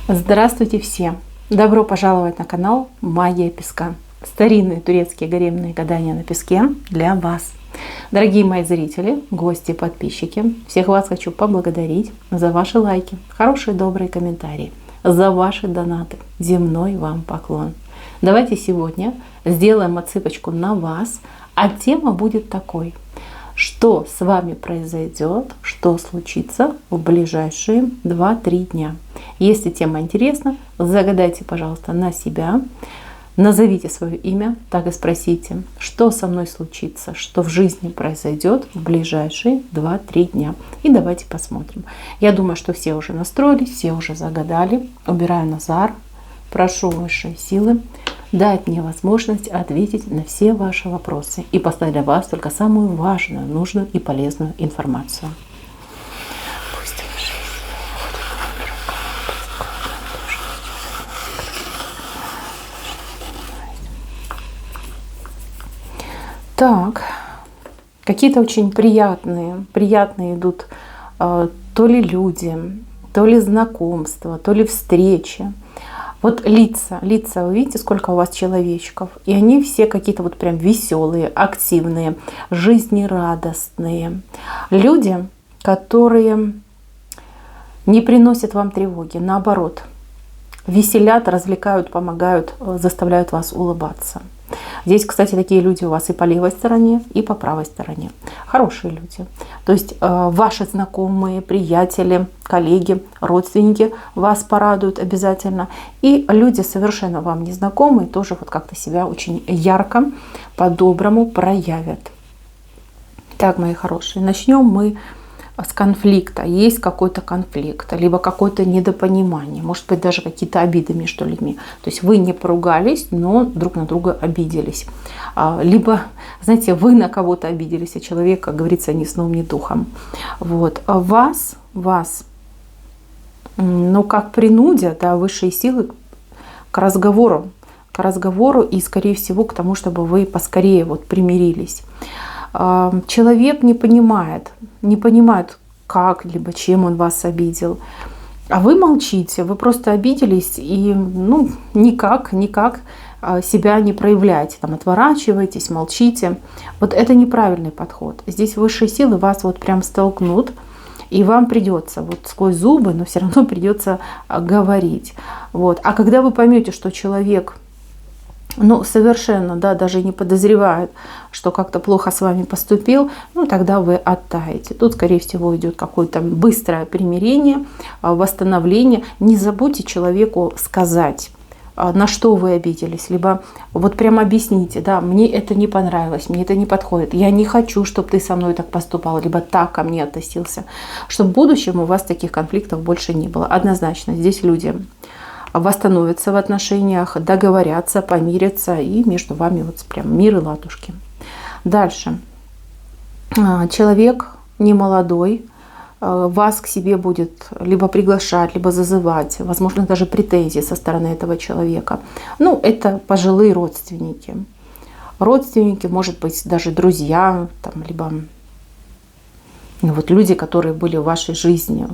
Здравствуйте все! Добро пожаловать на канал Магия Песка. Старинные турецкие гаремные гадания на песке для вас. Дорогие мои зрители, гости, подписчики, всех вас хочу поблагодарить за ваши лайки, хорошие добрые комментарии, за ваши донаты. Земной вам поклон. Давайте сегодня сделаем отсыпочку на вас, а тема будет такой. Что с вами произойдет, что случится в ближайшие 2-3 дня. Если тема интересна, загадайте, пожалуйста, на себя, назовите свое имя, так и спросите, что со мной случится, что в жизни произойдет в ближайшие 2-3 дня. И давайте посмотрим. Я думаю, что все уже настроились, все уже загадали. Убираю Назар, прошу высшие силы дать мне возможность ответить на все ваши вопросы и поставить для вас только самую важную, нужную и полезную информацию. Так, какие-то очень приятные идут то ли люди, то ли знакомства, то ли встречи. Вот лица, вы видите, сколько у вас человечков, и они все какие-то вот прям веселые, активные, жизнерадостные. Люди, которые не приносят вам тревоги, наоборот, веселят, развлекают, помогают, заставляют вас улыбаться. Здесь, кстати, такие люди у вас и по левой стороне, и по правой стороне. Хорошие люди. То есть ваши знакомые, приятели, коллеги, родственники вас порадуют обязательно. И люди совершенно вам незнакомые тоже вот как-то себя очень ярко, по-доброму проявят. Так, мои хорошие, начнем мы с конфликта. Есть какой-то конфликт, либо какое-то недопонимание, может быть, даже какие-то обиды между людьми. То есть вы не поругались, но друг на друга обиделись. Либо, знаете, вы на кого-то обиделись, а человек, как говорится, ни сном, ни духом. Вот. Вас, ну, как принудят, да, высшие силы к разговору и, скорее всего, к тому, чтобы вы поскорее вот примирились. Человек не понимает, как, либо чем он вас обидел. А вы молчите, вы просто обиделись и ну, никак себя не проявляете. Там, отворачиваетесь, молчите. Вот это неправильный подход. Здесь высшие силы вас вот прям столкнут, и вам придется вот сквозь зубы, но все равно придется говорить. Вот. А когда вы поймете, что человек совершенно, да, даже не подозревает, что как-то плохо с вами поступил, тогда вы оттаете. Тут, скорее всего, идет какое-то быстрое примирение, восстановление. Не забудьте человеку сказать, на что вы обиделись, либо вот прямо объясните, да, мне это не понравилось, мне это не подходит, я не хочу, чтобы ты со мной так поступал, либо так ко мне относился, чтобы в будущем у вас таких конфликтов больше не было. Однозначно, здесь люди восстановятся в отношениях, договорятся, помирятся, и между вами вот прям мир и ладушки. Дальше. Человек немолодой вас к себе будет либо приглашать, либо зазывать, возможно, даже претензии со стороны этого человека. Это пожилые родственники. Родственники, может быть, даже друзья, там, либо вот люди, которые были в вашей жизни,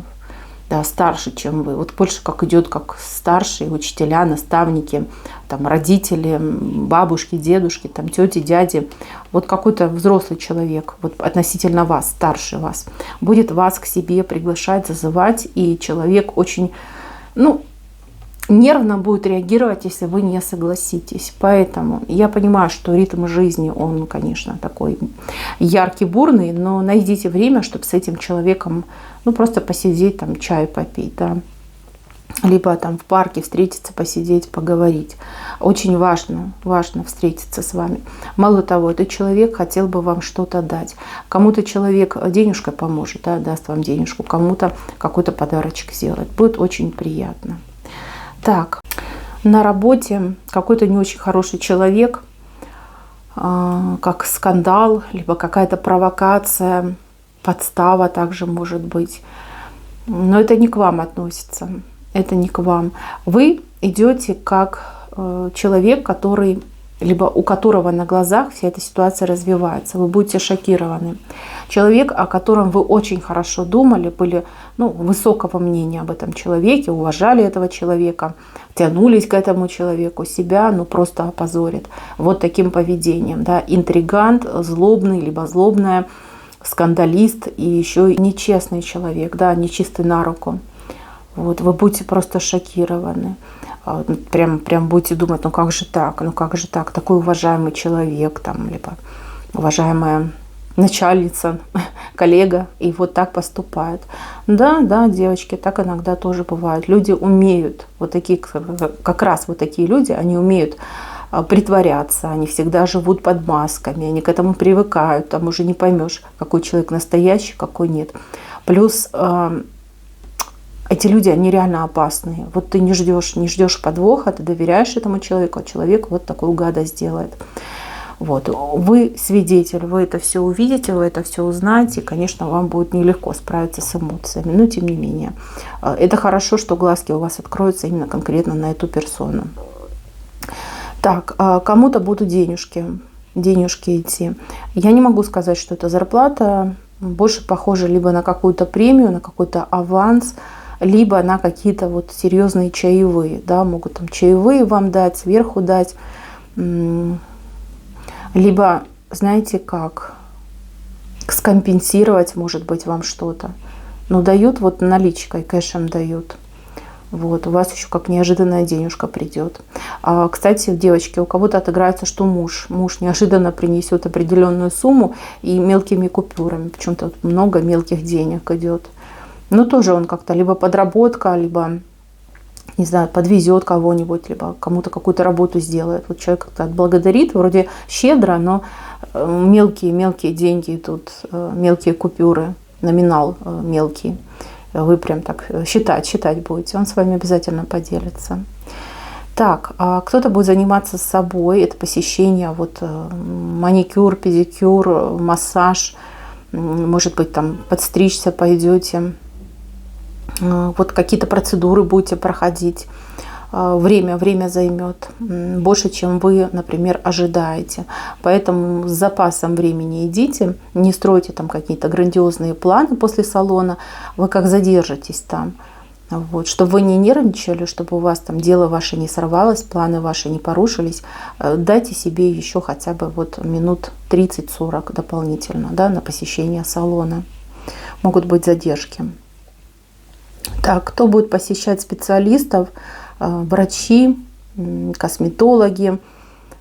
да, старше, чем вы. Вот больше как идет как старшие учителя, наставники, там, родители, бабушки, дедушки, там, тети, дяди. Вот какой-то взрослый человек, вот относительно вас, старше вас, будет вас к себе приглашать, зазывать, и человек очень, нервно будет реагировать, если вы не согласитесь. Поэтому я понимаю, что ритм жизни, он, конечно, такой яркий, бурный, но найдите время, чтобы с этим человеком, просто посидеть, там, чай попить, да, либо там в парке встретиться, посидеть, поговорить. Очень важно встретиться с вами. Мало того, этот человек хотел бы вам что-то дать. Кому-то человек денежкой поможет, да, даст вам денежку, кому-то какой-то подарочек сделает. Будет очень приятно. Так, на работе какой-то не очень хороший человек, как скандал, либо какая-то провокация, подстава также может быть. Но это не к вам относится, это не к вам. Вы идете как человек, который либо у которого на глазах вся эта ситуация развивается. Вы будете шокированы. Человек, о котором вы очень хорошо думали, были высокого мнения об этом человеке, уважали этого человека, тянулись к этому человеку, себя просто опозорит. Вот таким поведением. Да? Интригант, злобный, либо злобная, скандалист и еще и нечестный человек, да, нечистый на руку. Вот, вы будете просто шокированы. Прям будете думать, как же так, такой уважаемый человек, там, либо уважаемая начальница, коллега, и вот так поступает. Да, девочки, так иногда тоже бывает. Люди умеют, как раз такие люди, они умеют притворяться, они всегда живут под масками, они к этому привыкают, там уже не поймешь, какой человек настоящий, какой нет. Плюс эти люди, они реально опасные. Вот ты не ждешь подвоха, ты доверяешь этому человеку, а человек вот такую гадость делает. Вот. Вы свидетель, вы это все увидите, вы это все узнаете, и, конечно, вам будет нелегко справиться с эмоциями, но тем не менее. Это хорошо, что глазки у вас откроются именно конкретно на эту персону. Так, кому-то будут денежки идти. Я не могу сказать, что это зарплата, больше похоже либо на какую-то премию, на какой-то аванс, либо на какие-то серьезные чаевые, да, могут там чаевые вам дать, сверху дать, либо, знаете как, скомпенсировать, может быть, вам что-то. Но дают наличкой, кэшем дают. Вот, у вас еще как неожиданная денежка придет. Кстати, девочки, у кого-то отыграется, что муж неожиданно принесет определенную сумму и мелкими купюрами. Почему-то много мелких денег идет. Но тоже он как-то либо подработка, либо, не знаю, подвезет кого-нибудь, либо кому-то какую-то работу сделает. Вот человек как-то отблагодарит, вроде щедро, но мелкие деньги идут, мелкие купюры, номинал мелкий. Вы прям так считать будете, он с вами обязательно поделится. Так, кто-то будет заниматься собой, это посещение, маникюр, педикюр, массаж, может быть, там подстричься пойдете, какие-то процедуры будете проходить. Время займет больше, чем вы, например, ожидаете. Поэтому с запасом времени идите, не стройте там какие-то грандиозные планы после салона, вы как задержитесь там. Вот, чтобы вы не нервничали, чтобы у вас там дело ваше не сорвалось, планы ваши не порушились, дайте себе еще хотя бы минут 30-40 дополнительно, да, на посещение салона. Могут быть задержки. Так, кто будет посещать специалистов? Врачи, косметологи,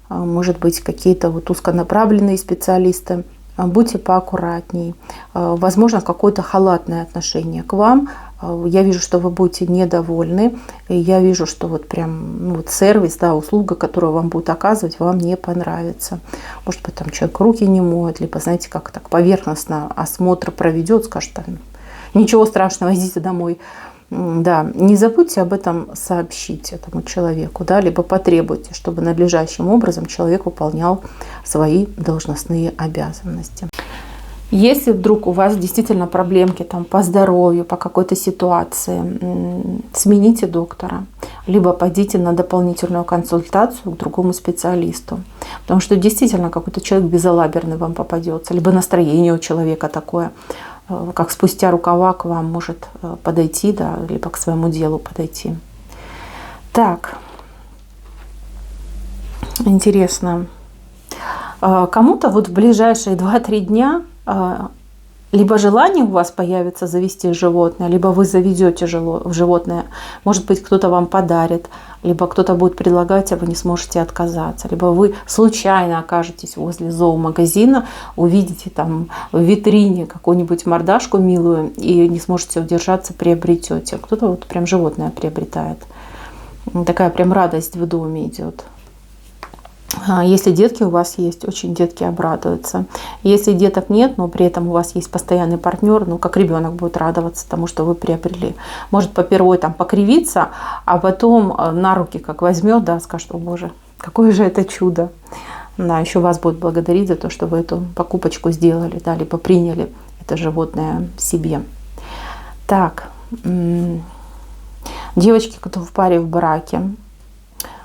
может быть, какие-то узконаправленные специалисты. Будьте поаккуратней. Возможно, какое-то халатное отношение к вам. Я вижу, что вы будете недовольны. И я вижу, что сервис, да, услуга, которую вам будут оказывать, вам не понравится. Может быть, там человек руки не моет, либо, знаете, как так поверхностно осмотр проведет, скажет, ничего страшного, идите домой. Да, не забудьте об этом сообщить этому человеку, да, либо потребуйте, чтобы надлежащим образом человек выполнял свои должностные обязанности. Если вдруг у вас действительно проблемки там, по здоровью, по какой-то ситуации, смените доктора, либо пойдите на дополнительную консультацию к другому специалисту. Потому что действительно какой-то человек безалаберный вам попадется, либо настроение у человека такое, как спустя рукава к вам может подойти, да, либо к своему делу подойти. Так, интересно. Кому-то в ближайшие 2-3 дня либо желание у вас появится завести животное, либо вы заведете животное. Может быть, кто-то вам подарит, либо кто-то будет предлагать, а вы не сможете отказаться. Либо вы случайно окажетесь возле зоомагазина, увидите там в витрине какую-нибудь мордашку милую и не сможете удержаться, приобретете. Кто-то прям животное приобретает. Такая прям радость в доме идет. Если детки у вас есть, очень детки обрадуются. Если деток нет, но при этом у вас есть постоянный партнер, как ребенок будет радоваться тому, что вы приобрели. Может попервой там покривиться, а потом на руки как возьмет, да, скажет: о боже, какое же это чудо. Да, еще вас будет благодарить за то, что вы эту покупочку сделали, да, либо приняли это животное себе. Так, девочки, кто в паре, в браке,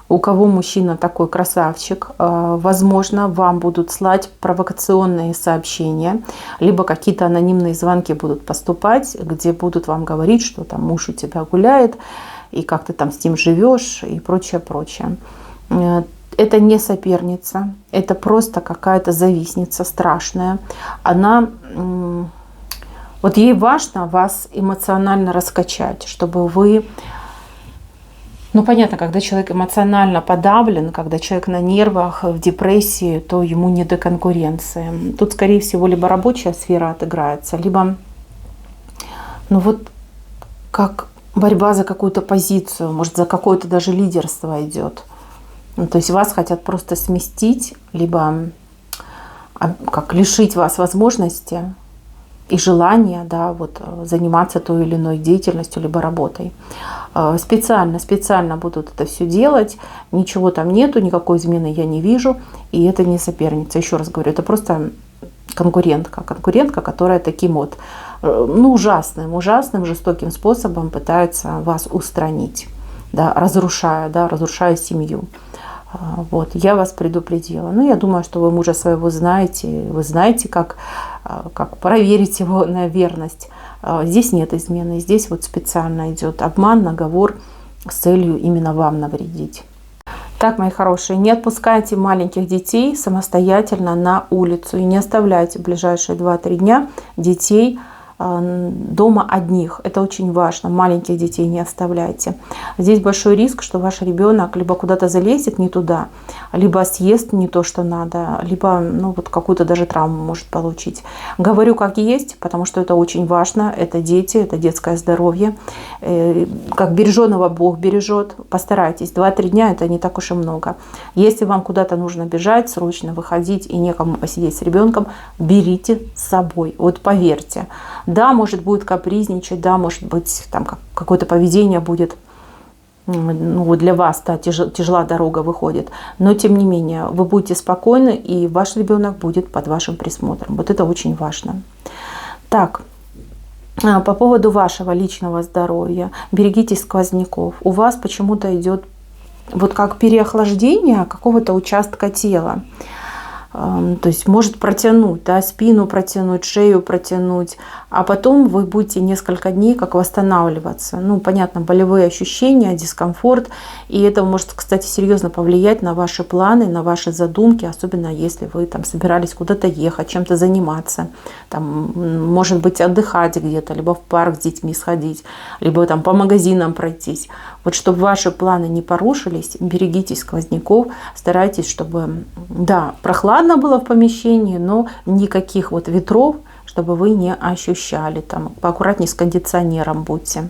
У кого мужчина такой красавчик, возможно, вам будут слать провокационные сообщения, либо какие-то анонимные звонки будут поступать, где будут вам говорить, что там муж у тебя гуляет, и как ты там с ним живешь, и прочее, прочее. Это не соперница, это просто какая-то завистница страшная. Она, вот ей важно вас эмоционально раскачать, чтобы вы... Ну, понятно, когда человек эмоционально подавлен, когда человек на нервах, в депрессии, то ему не до конкуренции. Тут, скорее всего, либо рабочая сфера отыграется, либо, ну вот, как борьба за какую-то позицию, может, за какое-то даже лидерство идет. Ну, то есть вас хотят просто сместить, либо как лишить вас возможности и желания, да, вот, заниматься той или иной деятельностью, либо работой. Специально будут это все делать, ничего там нету, никакой измены я не вижу, и это не соперница. Еще раз говорю, это просто конкурентка, которая таким вот, ну, ужасным, жестоким способом пытается вас устранить, да, разрушая семью. Вот, я вас предупредила. Ну, я думаю, что вы мужа своего знаете, вы знаете, как проверить его на верность. Здесь нет измены, здесь вот специально идет обман, наговор с целью именно вам навредить. Так, мои хорошие, не отпускайте маленьких детей самостоятельно на улицу и не оставляйте в ближайшие 2-3 дня детей дома одних. Это очень важно. Маленьких детей не оставляйте. Здесь большой риск, что ваш ребенок либо куда-то залезет не туда, либо съест не то, что надо, либо, ну, вот какую-то даже травму может получить. Говорю как есть, потому что это очень важно. Это дети, это детское здоровье. Как береженого Бог бережет. Постарайтесь. 2-3 дня это не так уж и много. Если вам куда-то нужно бежать, срочно выходить и некому посидеть с ребенком, берите с собой. Вот поверьте. Да, может, будет капризничать, да, может быть, там какое-то поведение будет, ну, для вас, да, тяжела дорога выходит. Но, тем не менее, вы будете спокойны, и ваш ребенок будет под вашим присмотром. Вот это очень важно. Так, по поводу вашего личного здоровья. Берегитесь сквозняков. У вас почему-то идет вот как переохлаждение какого-то участка тела. То есть может протянуть, да, спину протянуть, шею протянуть, а потом вы будете несколько дней как восстанавливаться. Ну, понятно, болевые ощущения, дискомфорт, и это может, кстати, серьезно повлиять на ваши планы, на ваши задумки, особенно если вы там собирались куда-то ехать, чем-то заниматься, там, может быть, отдыхать где-то, либо в парк с детьми сходить, либо там по магазинам пройтись. Вот чтобы ваши планы не порушились, берегитесь сквозняков, старайтесь, чтобы, да, прохладно было в помещении, но никаких вот ветров, чтобы вы не ощущали. Там поаккуратнее с кондиционером будьте.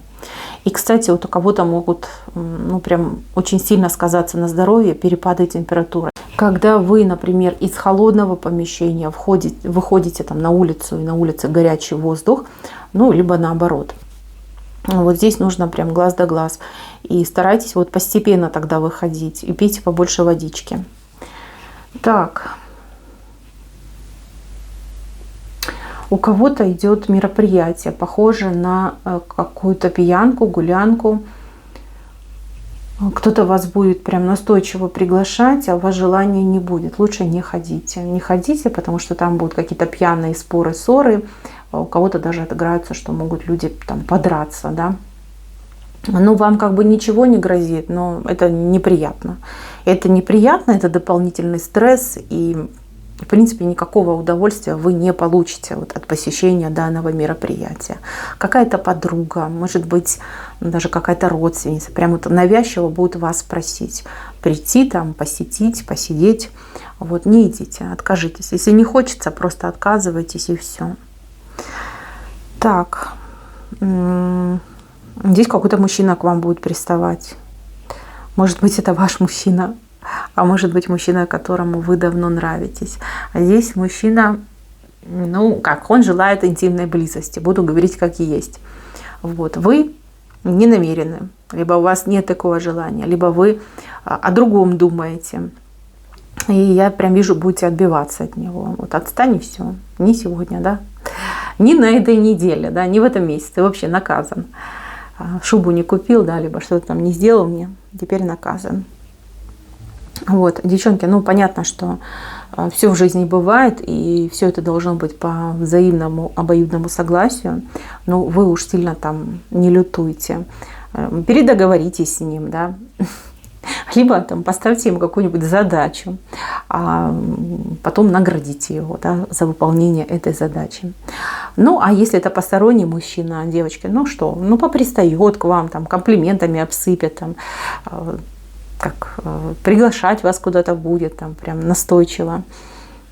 И, кстати, вот у кого-то могут, ну, прям очень сильно сказаться на здоровье перепады температуры. Когда вы, например, из холодного помещения выходите там на улицу, и на улице горячий воздух, ну, либо наоборот. Вот здесь нужно прям глаз да глаз. И старайтесь вот постепенно тогда выходить. И пейте побольше водички. Так. У кого-то идет мероприятие, похоже на какую-то пьянку, гулянку. Кто-то вас будет прям настойчиво приглашать, а у вас желания не будет. Лучше не ходите. Не ходите, потому что там будут какие-то пьяные споры, ссоры. У кого-то даже отыграются, что могут люди там подраться, да. Ну, вам как бы ничего не грозит, но это неприятно. Это неприятно, это дополнительный стресс, и, в принципе, никакого удовольствия вы не получите вот от посещения данного мероприятия. Какая-то подруга, может быть, даже какая-то родственница, прямо вот навязчиво будет вас просить прийти там, посетить, посидеть. Вот, не идите, откажитесь. Если не хочется, просто отказывайтесь, и все. Так, здесь какой-то мужчина к вам будет приставать. Может быть, это ваш мужчина, а может быть, мужчина, которому вы давно нравитесь. А здесь мужчина, ну, как, он желает интимной близости. Буду говорить, как и есть. Вот, вы не намерены, либо у вас нет такого желания, либо вы о другом думаете. И я прям вижу, будете отбиваться от него. Вот отстань, и все. Не сегодня, да. Не на этой неделе, да, не в этом месяце. Ты вообще наказан. Шубу не купил, да, либо что-то там не сделал мне. Теперь наказан. Вот, девчонки, ну понятно, что все в жизни бывает, и все это должно быть по взаимному обоюдному согласию. Но вы уж сильно там не лютуйте. Передоговоритесь с ним, да. Либо там поставьте ему какую-нибудь задачу, а потом наградите его, да, за выполнение этой задачи. Ну, а если это посторонний мужчина, девочки, ну что, ну попристает к вам, там, комплиментами обсыпет, там, как приглашать вас куда-то будет, там, прям настойчиво.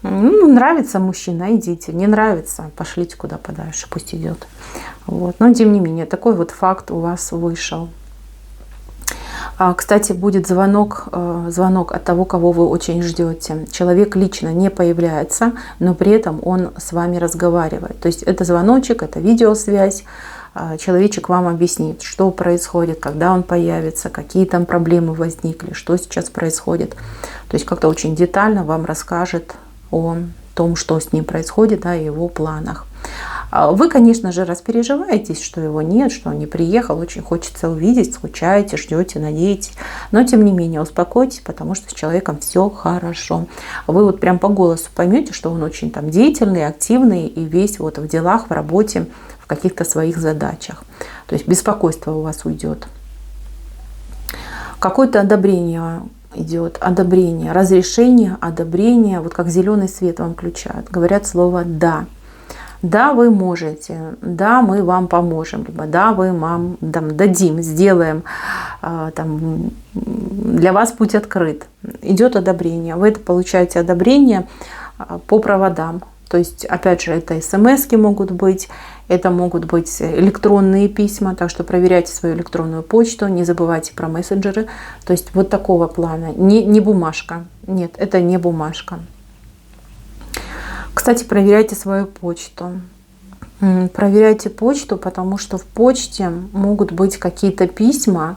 Ну, нравится мужчина, идите. Не нравится, пошлите куда подальше, пусть идет. Вот. Но тем не менее, такой вот факт у вас вышел. Кстати, будет звонок от того, кого вы очень ждете. Человек лично не появляется, но при этом он с вами разговаривает. То есть это звоночек, это видеосвязь. Человечек вам объяснит, что происходит, когда он появится, какие там проблемы возникли, что сейчас происходит. То есть как-то очень детально вам расскажет о том, что с ним происходит, да, и его планах. Вы, конечно же, распереживаетесь, что его нет, что он не приехал, очень хочется увидеть, скучаете, ждете, надеетесь. Но, тем не менее, успокойтесь, потому что с человеком все хорошо. Вы вот прям по голосу поймете, что он очень там деятельный, активный и весь вот в делах, в работе, в каких-то своих задачах. То есть беспокойство у вас уйдет. Какое-то одобрение идет, одобрение, разрешение, одобрение, вот как зеленый свет вам включают. Говорят слово «да». Да, вы можете, да, мы вам поможем, либо да, мы вам дадим, сделаем, там, для вас путь открыт. Идет одобрение. Вы это получаете одобрение по проводам. То есть, опять же, это смс-ки могут быть, это могут быть электронные письма, так что проверяйте свою электронную почту, не забывайте про мессенджеры. То есть вот такого плана, не бумажка. Нет, это не бумажка. Кстати, проверяйте свою почту. Проверяйте почту, потому что в почте могут быть какие-то письма,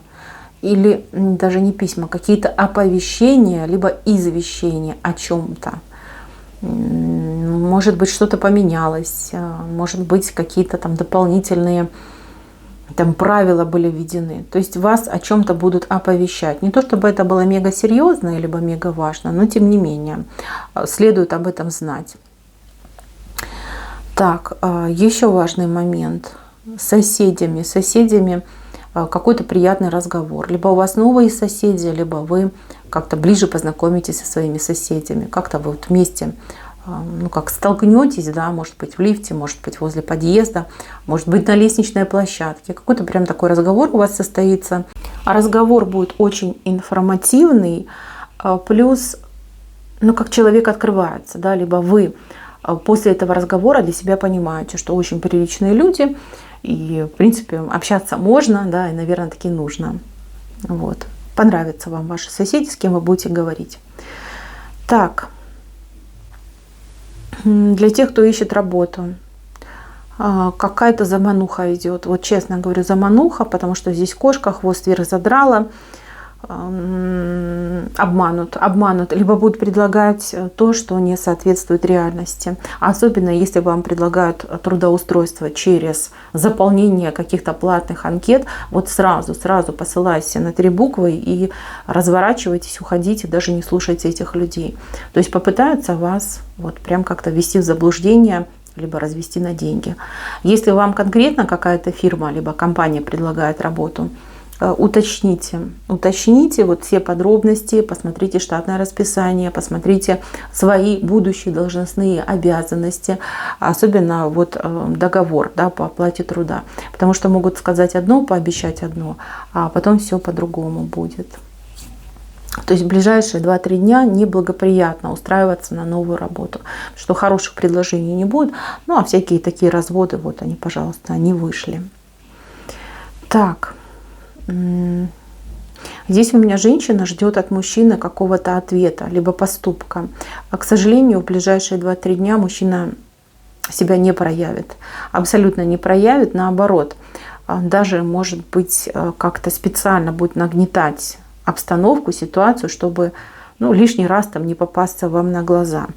или даже не письма, какие-то оповещения, либо извещения о чем-то. Может быть, что-то поменялось, может быть, какие-то там дополнительные там правила были введены. То есть вас о чем-то будут оповещать. Не то чтобы это было мега серьезно, либо мега важно, но тем не менее следует об этом знать. Так, еще важный момент. С соседями. С соседями какой-то приятный разговор. Либо у вас новые соседи, либо вы как-то ближе познакомитесь со своими соседями. Как-то вы вот вместе, ну как столкнетесь, да, может быть в лифте, может быть возле подъезда, может быть на лестничной площадке. Какой-то прям такой разговор у вас состоится. А разговор будет очень информативный, плюс, ну как человек открывается, да, либо вы после этого разговора для себя понимаете, что очень приличные люди, и, в принципе, общаться можно, да, и, наверное, таки нужно. Вот. Понравятся вам ваши соседи, с кем вы будете говорить. Так, для тех, кто ищет работу, какая-то замануха идет. Вот честно говорю, замануха, потому что здесь кошка, хвост вверх задрала. Обманут, либо будут предлагать то, что не соответствует реальности. Особенно если вам предлагают трудоустройство через заполнение каких-то платных анкет, вот сразу посылайся на 3 буквы и разворачивайтесь, уходите, даже не слушайте этих людей. То есть попытаются вас вот прям как-то ввести в заблуждение, либо развести на деньги. Если вам конкретно какая-то фирма, либо компания предлагает работу, уточните вот все подробности, посмотрите штатное расписание, посмотрите свои будущие должностные обязанности, особенно вот договор, да, по оплате труда, потому что могут сказать одно, пообещать одно, а потом все по-другому будет. То есть в ближайшие 2-3 дня неблагоприятно устраиваться на новую работу, что хороших предложений не будет, ну а всякие такие разводы, вот они, пожалуйста, они вышли. Так. Здесь у меня женщина ждет от мужчины какого-то ответа, либо поступка. А, к сожалению, в ближайшие 2-3 дня мужчина себя не проявит. Абсолютно не проявит, наоборот. Даже, может быть, как-то специально будет нагнетать обстановку, ситуацию, чтобы лишний раз там не попасться вам на глаза.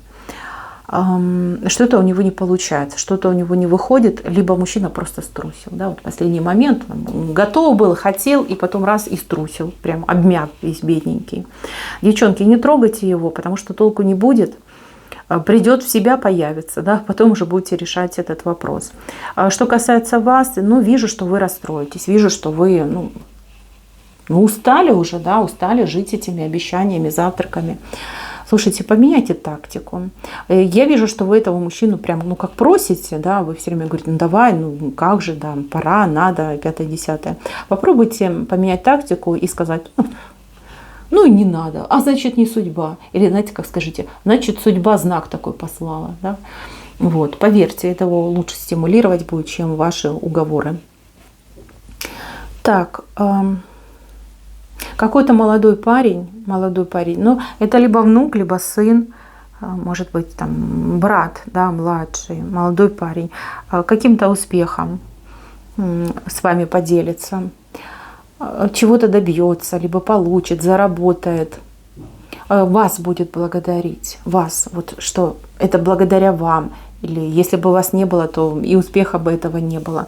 что-то у него не получается, что-то у него не выходит, либо мужчина просто струсил. Да? Вот в последний момент он готов был, хотел, и потом раз и струсил, прям обмяк весь бедненький. Девчонки, не трогайте его, потому что толку не будет. Придет в себя, появится, да, потом уже будете решать этот вопрос. Что касается вас, ну, вижу, что вы расстроитесь, вижу, что вы, ну, устали уже, да, устали жить этими обещаниями, завтраками. Слушайте, поменяйте тактику. Я вижу, что вы этого мужчину прям, ну, как просите, да, вы все время говорите, ну, давай, ну, как же, да, пора, надо, 5-10. Попробуйте поменять тактику и сказать, ну, и не надо, а значит, не судьба. Или, знаете, как скажите, значит, судьба знак такой послала, да. Вот, поверьте, этого лучше стимулировать будет, чем ваши уговоры. Так, какой-то молодой парень, ну, это либо внук, либо сын, может быть, там, брат, да, младший, молодой парень, каким-то успехом с вами поделится, чего-то добьется, либо получит, заработает, вас будет благодарить, вас, вот что это благодаря вам, или если бы вас не было, то и успеха бы этого не было.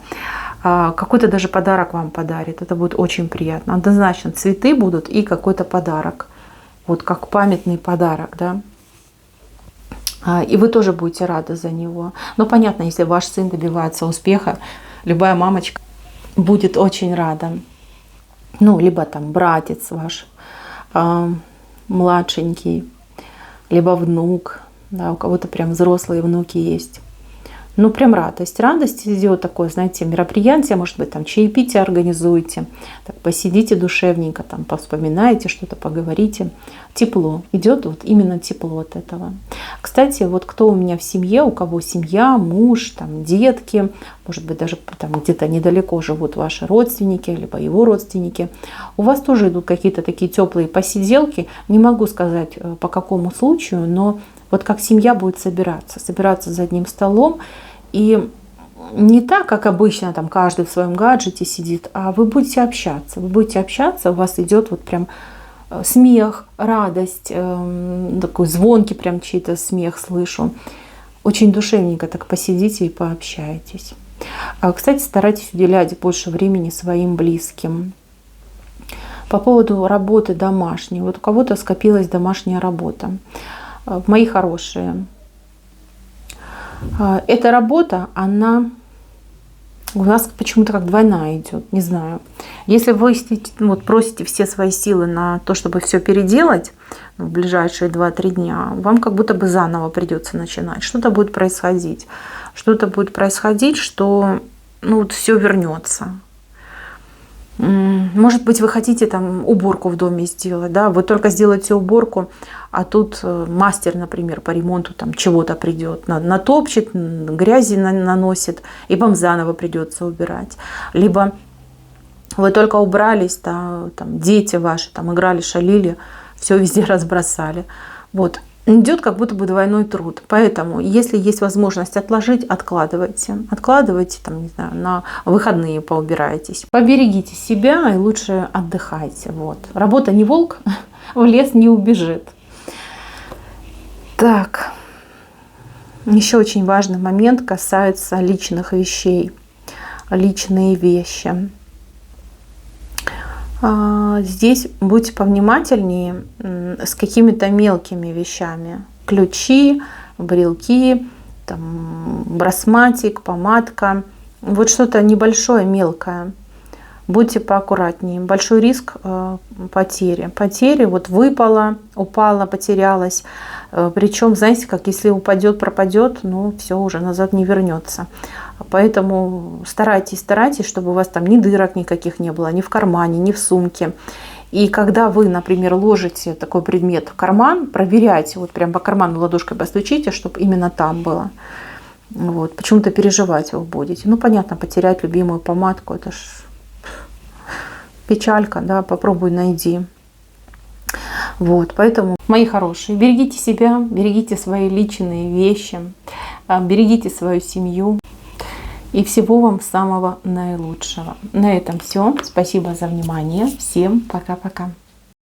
Какой-то даже подарок вам подарит, это будет очень приятно. Однозначно цветы будут и какой-то подарок, вот как памятный подарок, да. И вы тоже будете рады за него. Но понятно, если ваш сын добивается успеха, любая мамочка будет очень рада. Ну, либо там братец ваш младшенький, либо внук, да, у кого-то прям взрослые внуки есть. Ну, прям радость. Радость идет такое, знаете, мероприятие, может быть, там чаепитие организуете, так, посидите душевненько, там, повспоминайте что-то, поговорите. Тепло. Идет вот именно тепло от этого. Кстати, вот кто у меня в семье, у кого семья, муж, там, детки, может быть, даже там где-то недалеко живут ваши родственники, либо его родственники, у вас тоже идут какие-то такие теплые посиделки. Не могу сказать, по какому случаю, но вот как семья будет собираться за одним столом, и не так, как обычно, там каждый в своем гаджете сидит, а вы будете общаться, у вас идет вот прям смех, радость, такой звонкий прям чей-то смех слышу. Очень душевненько так посидите и пообщайтесь. Кстати, старайтесь уделять больше времени своим близким. По поводу работы домашней. Вот у кого-то скопилась домашняя работа. Мои хорошие, эта работа, она у нас почему-то как двойная идет, не знаю. Если вы вот, просите все свои силы на то, чтобы все переделать в ближайшие 2-3 дня, вам как будто бы заново придется начинать. Что-то будет происходить, что ну, вот все вернется. Может быть, вы хотите там уборку в доме сделать, да, вы только сделаете уборку, а тут мастер, например, по ремонту там чего-то придет, натопчет, грязи наносит, и вам заново придется убирать. Либо вы только убрались, да, там дети ваши там играли, шалили, все везде разбросали. Вот. Идет как будто бы двойной труд. Поэтому, если есть возможность отложить, откладывайте. Откладывайте, там, не знаю, на выходные поубирайтесь. Поберегите себя и лучше отдыхайте. Вот. Работа не волк, в лес не убежит. Так. Еще очень важный момент касается личных вещей. Личные вещи. Здесь будьте повнимательнее с какими-то мелкими вещами. Ключи, брелки, там, брасматик, помадка. Вот что-то небольшое, мелкое. Будьте поаккуратнее. Большой риск потери. Потери, вот выпало, упало, потерялось. Причем, знаете, как если упадет, пропадет, ну все, уже назад не вернется. Поэтому старайтесь, чтобы у вас там ни дырок никаких не было, ни в кармане, ни в сумке. И когда вы, например, ложите такой предмет в карман, проверяйте, вот прям по карману ладошкой постучите, чтобы именно там было. Вот, почему-то переживать вы будете. Ну, понятно, потерять любимую помадку, это ж печалька, да, попробуй найди. Вот, поэтому, мои хорошие, берегите себя, берегите свои личные вещи, берегите свою семью. И всего вам самого наилучшего. На этом все. Спасибо за внимание. Всем пока-пока.